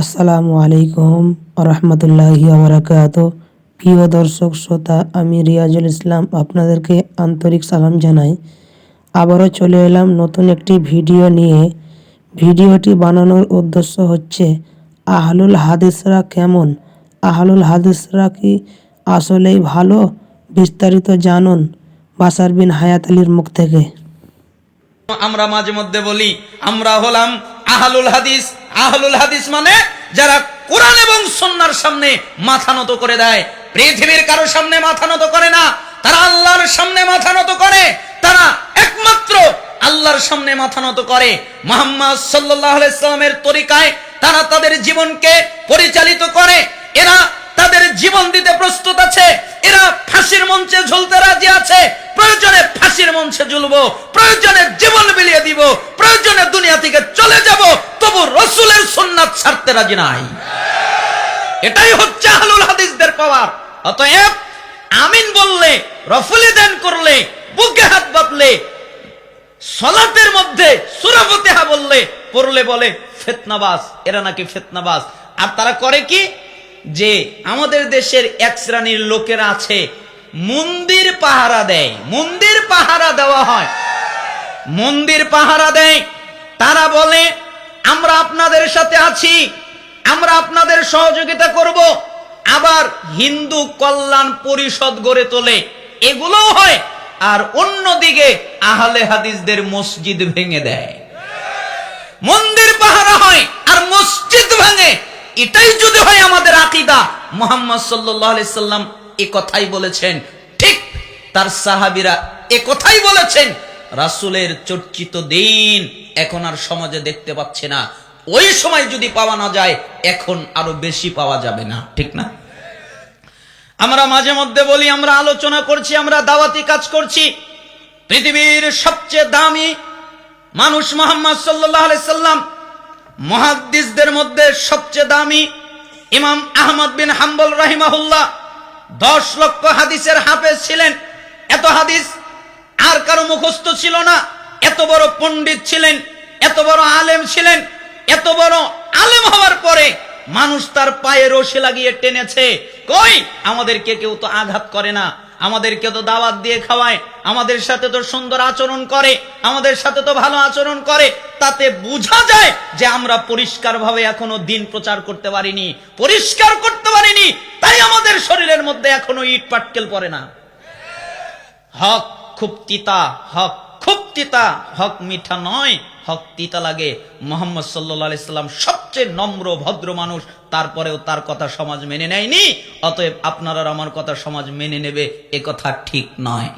আসসালামু আলাইকুম রহমতুল্লাহি বারাকাতুহু। প্রিয় দর্শক শ্রোতা, আমি রিয়াজুল ইসলাম আপনাদেরকে আন্তরিক সালাম জানাই। আবারও চলে এলাম নতুন একটি ভিডিও নিয়ে। ভিডিওটি বানানোর উদ্দেশ্য হচ্ছে আহলুল হাদিসরা কেমন, আহলুল হাদিসরা কি আসলেই ভালো? বিস্তারিত জানুন বাশার বিন হায়াত আলীর মুখ থেকে। আমরা মাঝে মধ্যে বলি আমরা হলাম আহলুল হাদিস। আহলুল হাদিস মানে যারা কোরআন এবং সুন্নাহর সামনে মাথা নত করে দেয়, পৃথিবীর কারো সামনে মাথা নত করে না। তারা আল্লাহর সামনে মাথা নত করে, তারা একমাত্র আল্লাহর সামনে মাথা নত করে। মুহাম্মদ সাল্লাল্লাহু আলাইহি সাল্লামের তরিকায় তারা তাদের জীবনকে পরিচালিত করে। এরা তাদের জীবন দিতে প্রস্তুত আছে। এরা ফাঁসির মঞ্চে ঝুলতে রাজি আছে। প্রয়োজনে ফাঁসির মঞ্চে ঝুলবো, প্রয়োজনে জীবন বিলিয়ে দিব, প্রয়োজনে দুনিয়া থেকে চলে যাব, তবু রাসূলের সুন্নাত ছাড়তে রাজি নাই। এটাই হচ্ছে আহলুল হাদিসদের পাওয়ার। অতএব আমিন বললে, রফুলি দান করলে, বুকে হাত বাঁধলে, সালাতের মধ্যে সূরা ফাতিহা পড়লে বলে ফিতনাবাজ। এরা নাকি ফিতনাবাজ। আর তারা করে কি, যে আমাদের দেশের এক শ্রেণীর লোকেরা আছে, মন্দির পাহারা দেয়। মন্দির পাহারা দেওয়া হয়, মন্দির পাহারা দেয়। তারা বলে আমরা আপনাদের সাথে আছি, আমরা আপনাদের সহযোগিতা করব। আবার হিন্দু কল্যাণ পরিষদ গড়ে তোলে, এগুলোও হয়। আর অন্যদিকে আহলে হাদিসদের মসজিদ ভেঙে দেয়। মন্দির পাহারা হয় আর মসজিদ ভাঙে। এটাই যদি হয় আমাদের আকীদা, মুহাম্মদ সাল্লাল্লাহু আলাইহি সাল্লাম এই কথাই বলেছেন, ঠিক তার সাহাবীরা এই কথাই বলেছেন। রাসূলের চর্চিত দিন এখন আর সমাজে দেখতে পাচ্ছে না। ওই সময় যদি পাওয়া না যায়, এখন আরো বেশি পাওয়া যাবে না, ঠিক না? আমরা মাঝে মধ্যে বলি আমরা আলোচনা করছি, আমরা দাওয়াতি কাজ করছি। পৃথিবীর সবচেয়ে দামি মানুষ মুহাম্মদ সাল্লাল্লাহু আলাইহি সাল্লাম। মুহাদ্দিসদের মধ্যে সবচেয়ে দামি ইমাম আহমদ বিন হাম্বল রাহিমাহুল্লাহ 10 লক্ষ হাদিসের হাফেজ ছিলেন। এত হাদিস আর কারো মুখস্থ ছিল না। এত বড় পণ্ডিত ছিলেন, এত বড় আলেম ছিলেন। এত বড় আলেম হওয়ার পরে মানুষ তার পায়ে রশি লাগিয়ে টেনেছে। কই, আমাদেরকে কেউ তো আঘাত করে না, আমাদেরকে তো দাওয়াত দিয়ে খাওয়ায়, আমাদের সাথে তো সুন্দর আচরণ করে, আমাদের সাথে তো ভালো আচরণ করে। তাতে বোঝা যায় যে আমরা পরিষ্কারভাবে এখনো দিন প্রচার করতে পারিনি, পরিষ্কার করতে পারিনি। তাই আমাদের শরীরের মধ্যে এখনো ইট পাটকেল পড়ে না। হক খুব তিতা, হক খুব তিতা, হক মিঠা নয়, হক তিতা লাগে। মুহাম্মদ সাল্লাল্লাহু আলাইহি সাল্লাম সবচেয়ে নম্র ভদ্র মানুষ, তারপরেও তার কথা সমাজ মেনে নেয়নি। অতএব আপনারা আমার কথা সমাজ মেনে নেবে, এ কথা ঠিক নয়।